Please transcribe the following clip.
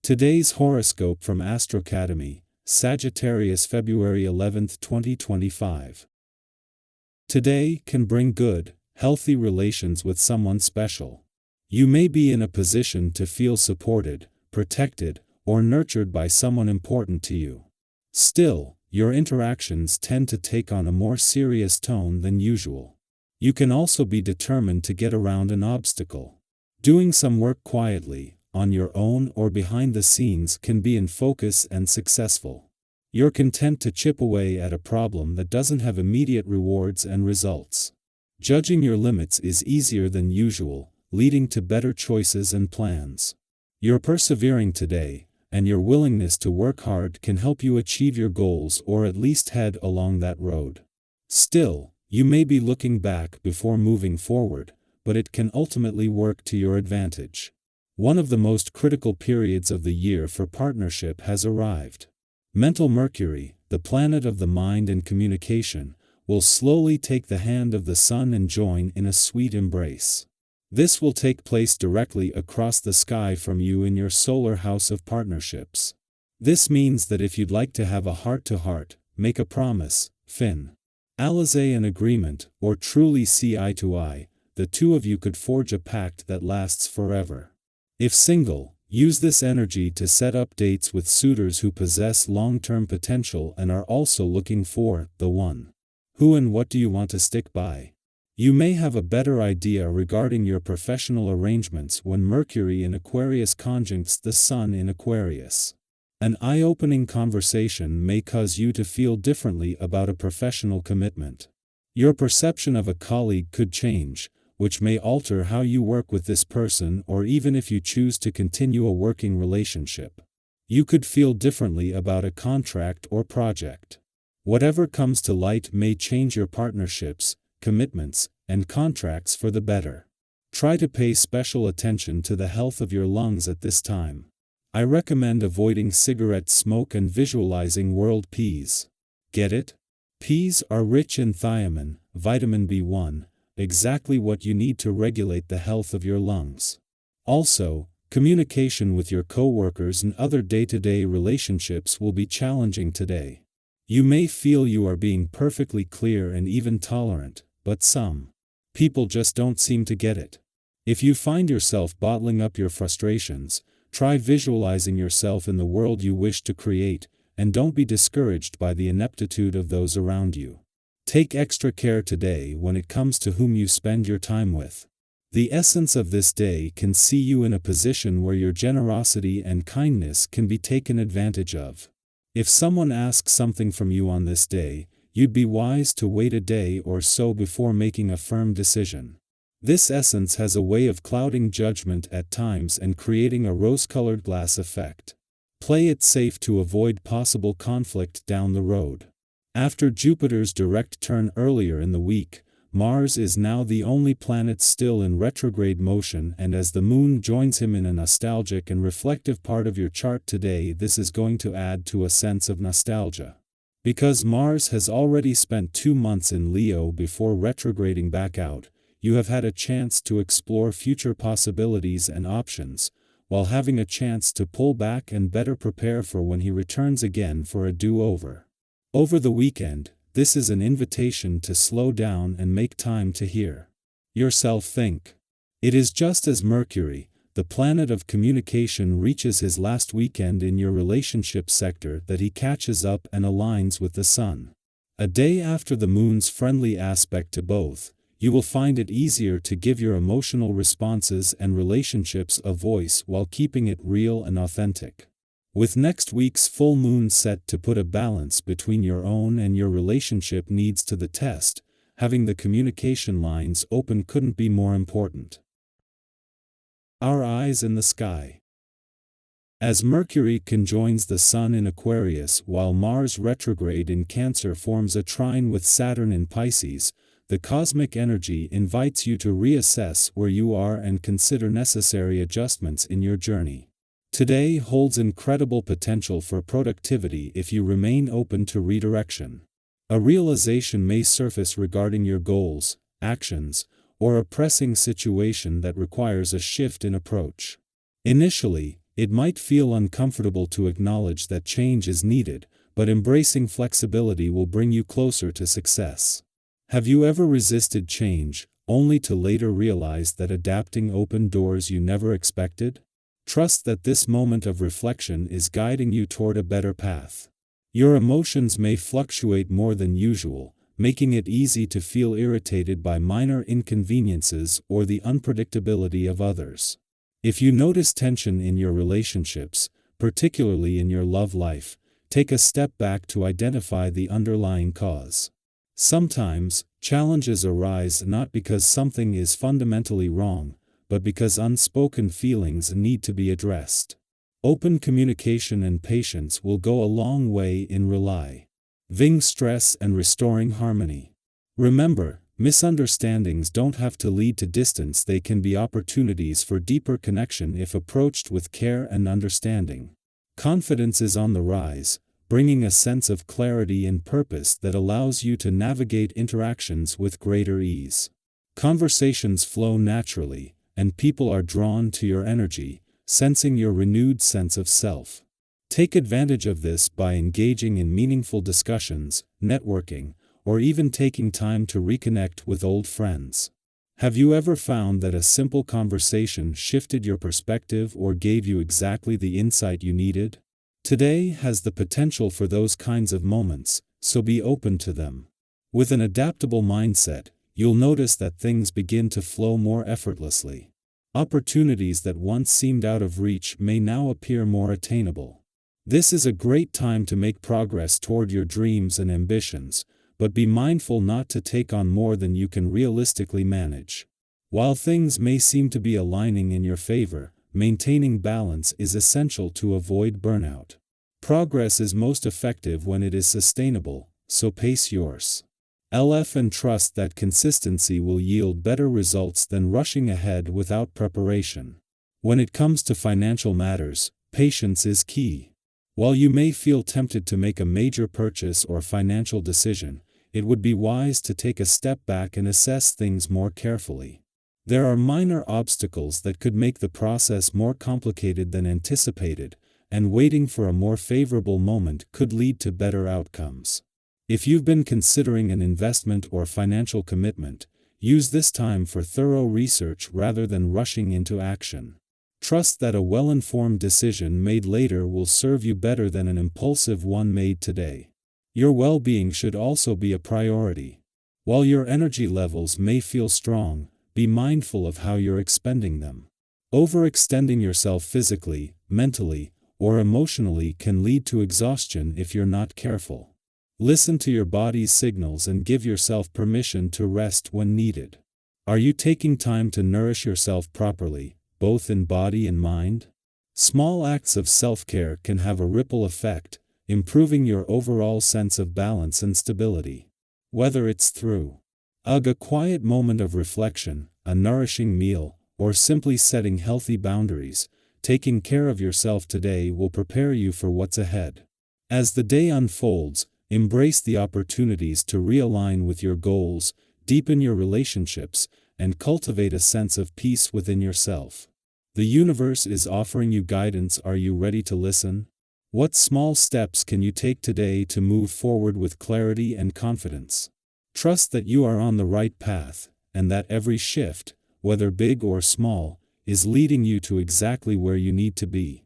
Today's horoscope from AstroCademy, Sagittarius, February 11, 2025. Today can bring good, healthy relations with someone special. You may be in a position to feel supported, protected, or nurtured by someone important to you. Still, your interactions tend to take on a more serious tone than usual. You can also be determined to get around an obstacle. Doing some work quietly, on your own or behind the scenes, can be in focus and successful. You're content to chip away at a problem that doesn't have immediate rewards and results. Judging your limits is easier than usual, leading to better choices and plans. You're persevering today, and your willingness to work hard can help you achieve your goals or at least head along that road. Still, you may be looking back before moving forward, but it can ultimately work to your advantage. One of the most critical periods of the year for partnership has arrived. Mental Mercury, the planet of the mind and communication, will slowly take the hand of the Sun and join in a sweet embrace. This will take place directly across the sky from you in your solar house of partnerships. This means that if you'd like to have a heart-to-heart, make a promise, finalize an agreement, or truly see eye to eye, the two of you could forge a pact that lasts forever. If single, use this energy to set up dates with suitors who possess long-term potential and are also looking for the one. Who and what do you want to stick by? You may have a better idea regarding your professional arrangements when Mercury in Aquarius conjuncts the Sun in Aquarius. An eye-opening conversation may cause you to feel differently about a professional commitment. Your perception of a colleague could change, which may alter how you work with this person or even if you choose to continue a working relationship. You could feel differently about a contract or project. Whatever comes to light may change your partnerships, commitments, and contracts for the better. Try to pay special attention to the health of your lungs at this time. I recommend avoiding cigarette smoke and visualizing world peas. Get it? Peas are rich in thiamine, vitamin B1, exactly what you need to regulate the health of your lungs. Also, communication with your coworkers and other day-to-day relationships will be challenging today. You may feel you are being perfectly clear and even tolerant, but some people just don't seem to get it. If you find yourself bottling up your frustrations, try visualizing yourself in the world you wish to create, and don't be discouraged by the ineptitude of those around you. Take extra care today when it comes to whom you spend your time with. The essence of this day can see you in a position where your generosity and kindness can be taken advantage of. If someone asks something from you on this day, you'd be wise to wait a day or so before making a firm decision. This essence has a way of clouding judgment at times and creating a rose-colored glass effect. Play it safe to avoid possible conflict down the road. After Jupiter's direct turn earlier in the week, Mars is now the only planet still in retrograde motion, and as the Moon joins him in a nostalgic and reflective part of your chart today, this is going to add to a sense of nostalgia. Because Mars has already spent 2 months in Leo before retrograding back out, you have had a chance to explore future possibilities and options, while having a chance to pull back and better prepare for when he returns again for a do-over. Over the weekend, this is an invitation to slow down and make time to hear yourself think. It is just as Mercury, the planet of communication, reaches his last weekend in your relationship sector that he catches up and aligns with the Sun. A day after the Moon's friendly aspect to both, you will find it easier to give your emotional responses and relationships a voice while keeping it real and authentic. With next week's full moon set to put a balance between your own and your relationship needs to the test, having the communication lines open couldn't be more important. Our eyes in the sky. As Mercury conjoins the Sun in Aquarius while Mars retrograde in Cancer forms a trine with Saturn in Pisces, the cosmic energy invites you to reassess where you are and consider necessary adjustments in your journey. Today holds incredible potential for productivity if you remain open to redirection. A realization may surface regarding your goals, actions, or a pressing situation that requires a shift in approach. Initially, It might feel uncomfortable to acknowledge that change is needed, but embracing flexibility will bring you closer to success. Have you ever resisted change, only to later realize that adapting opened doors you never expected? Trust that this moment of reflection is guiding you toward a better path. Your emotions may fluctuate more than usual, making it easy to feel irritated by minor inconveniences or the unpredictability of others. If you notice tension in your relationships, particularly in your love life, take a step back to identify the underlying cause. Sometimes, challenges arise not because something is fundamentally wrong, but because unspoken feelings need to be addressed. Open communication and patience will go a long way in relieving stress and restoring harmony. Remember, misunderstandings don't have to lead to distance. They can be opportunities for deeper connection if approached with care and understanding. Confidence is on the rise, bringing a sense of clarity and purpose that allows you to navigate interactions with greater ease. Conversations flow naturally, and people are drawn to your energy, sensing your renewed sense of self. Take advantage of this by engaging in meaningful discussions, networking, or even taking time to reconnect with old friends. Have you ever found that a simple conversation shifted your perspective or gave you exactly the insight you needed? Today has the potential for those kinds of moments, so be open to them. With an adaptable mindset, you'll notice that things begin to flow more effortlessly. Opportunities that once seemed out of reach may now appear more attainable. This is a great time to make progress toward your dreams and ambitions, but be mindful not to take on more than you can realistically manage. While things may seem to be aligning in your favor, maintaining balance is essential to avoid burnout. Progress is most effective when it is sustainable, so pace yours. And trust that consistency will yield better results than rushing ahead without preparation. When it comes to financial matters, patience is key. While you may feel tempted to make a major purchase or financial decision, it would be wise to take a step back and assess things more carefully. There are minor obstacles that could make the process more complicated than anticipated, and waiting for a more favorable moment could lead to better outcomes. If you've been considering an investment or financial commitment, use this time for thorough research rather than rushing into action. Trust that a well-informed decision made later will serve you better than an impulsive one made today. Your well-being should also be a priority. While your energy levels may feel strong, be mindful of how you're expending them. Overextending yourself physically, mentally, or emotionally can lead to exhaustion if you're not careful. Listen to your body's signals and give yourself permission to rest when needed. Are you taking time to nourish yourself properly, both in body and mind? Small acts of self-care can have a ripple effect, improving your overall sense of balance and stability. Whether it's through a quiet moment of reflection, a nourishing meal, or simply setting healthy boundaries, taking care of yourself today will prepare you for what's ahead. As the day unfolds, embrace the opportunities to realign with your goals, deepen your relationships, and cultivate a sense of peace within yourself. The universe is offering you guidance. Are you ready to listen? What small steps can you take today to move forward with clarity and confidence? Trust that you are on the right path, and that every shift, whether big or small, is leading you to exactly where you need to be.